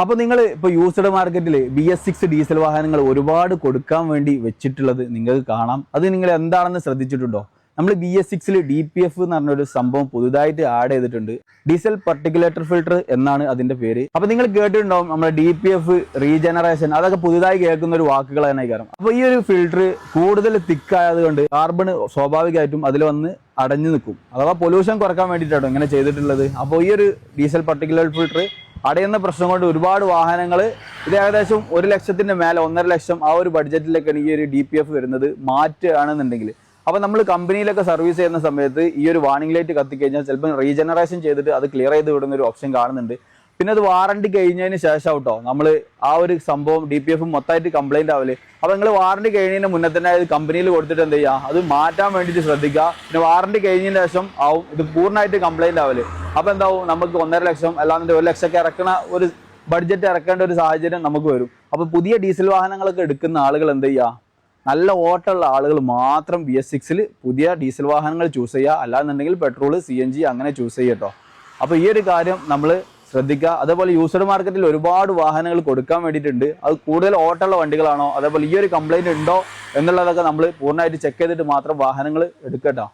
അപ്പോൾ നിങ്ങൾ ഇപ്പോൾ യൂസ്ഡ് മാർക്കറ്റിൽ BS6 ഡീസൽ വാഹനങ്ങൾ ഒരുപാട് കൊടുക്കാൻ വേണ്ടി വെച്ചിട്ടുള്ളത് നിങ്ങൾക്ക് കാണാം. അത് നിങ്ങൾ എന്താണെന്ന് ശ്രദ്ധിച്ചിട്ടുണ്ടോ? നമ്മൾ BS6 DPF എന്ന് പറഞ്ഞൊരു സംഭവം പുതുതായിട്ട് ആഡ് ചെയ്തിട്ടുണ്ട്. ഡീസൽ പർട്ടിക്കുലേറ്റർ ഫിൽട്ടർ എന്നാണ് അതിന്റെ പേര്. അപ്പൊ നിങ്ങൾ കേട്ടിട്ടുണ്ടാവും നമ്മുടെ DPF, റീജനറേഷൻ, അതൊക്കെ പുതുതായി കേൾക്കുന്ന ഒരു വാക്കുകൾ തന്നെ കാരണം. അപ്പൊ ഈ ഒരു ഫിൽട്ടർ കൂടുതൽ തിക്കായത് കൊണ്ട് കാർബൺ സ്വാഭാവികമായിട്ടും അതിൽ വന്ന് അടഞ്ഞു നിൽക്കും. അഥവാ പൊല്യൂഷൻ കുറക്കാൻ വേണ്ടിയിട്ടാണ് ഇങ്ങനെ ചെയ്തിട്ടുള്ളത്. അപ്പോൾ ഈ ഒരു ഡീസൽ പർട്ടിക്കുലേറ്റർ ഫിൽട്ടർ അടയുന്ന പ്രശ്നം കൊണ്ട് ഒരുപാട് വാഹനങ്ങൾ ഇത് ഏകദേശം 1 ലക്ഷത്തിന്റെ മേലെ 1.5 ലക്ഷം ആ ഒരു ബഡ്ജറ്റിലേക്കാണ് ഈ ഒരു DPF വരുന്നത് മാറ്റുകയാണെന്നുണ്ടെങ്കിൽ. അപ്പോൾ നമ്മൾ കമ്പനിയിലൊക്കെ സർവീസ് ചെയ്യുന്ന സമയത്ത് ഈ ഒരു വാർണിംഗ് ലൈറ്റ് കത്തിക്കഴിഞ്ഞാൽ ചിലപ്പോൾ റീജനറേഷൻ ചെയ്തിട്ട് അത് ക്ലിയർ ചെയ്ത് വിടുന്ന ഒരു ഓപ്ഷൻ കാണുന്നുണ്ട്. പിന്നെ അത് വാറണ്ടി കഴിഞ്ഞതിന് ശേഷം കേട്ടോ നമ്മൾ ആ ഒരു സംഭവം DPF മൊത്തമായിട്ട് കംപ്ലൈന്റ് ആവല്. അപ്പോൾ നിങ്ങൾ വാറണ്ടി കഴിഞ്ഞതിന് മുന്നേ തന്നെ അത് കമ്പനിയിൽ കൊടുത്തിട്ട് എന്ത് ചെയ്യുക, അത് മാറ്റാൻ വേണ്ടിയിട്ട് ശ്രദ്ധിക്കുക. പിന്നെ വാറണ്ടി കഴിഞ്ഞതിന് ശേഷം ആവും ഇത് പൂർണ്ണമായിട്ട് കംപ്ലൈന്റ് ആവല്. അപ്പോൾ എന്താവും, നമുക്ക് 1.5 ലക്ഷം അല്ലാതെ 1 ലക്ഷമൊക്കെ ഇറക്കണ ഒരു ബഡ്ജറ്റ് ഇറക്കേണ്ട ഒരു സാഹചര്യം നമുക്ക് വരും. അപ്പോൾ പുതിയ ഡീസൽ വാഹനങ്ങളൊക്കെ എടുക്കുന്ന ആളുകൾ എന്ത് ചെയ്യുക, നല്ല ഓട്ടമുള്ള ആളുകൾ മാത്രം BS6 പുതിയ ഡീസൽ വാഹനങ്ങൾ ചൂസ് ചെയ്യുക. അല്ലാന്നുണ്ടെങ്കിൽ പെട്രോൾ, CNG അങ്ങനെ ചൂസ് ചെയ്യട്ടോ. അപ്പോൾ ഈ ഒരു കാര്യം നമ്മൾ ശ്രദ്ധിക്കുക. അതേപോലെ യൂസ്ഡ് മാർക്കറ്റിൽ ഒരുപാട് വാഹനങ്ങൾ കൊടുക്കാൻ വേണ്ടിയിട്ടുണ്ട്. അത് കൂടുതൽ ഓട്ടമുള്ള വണ്ടികളാണോ, അതേപോലെ ഈ ഒരു കംപ്ലൈന്റ് ഉണ്ടോ എന്നുള്ളതൊക്കെ നമ്മൾ പൂർണ്ണമായിട്ട് ചെക്ക് ചെയ്തിട്ട് മാത്രം വാഹനങ്ങൾ എടുക്കട്ടോ.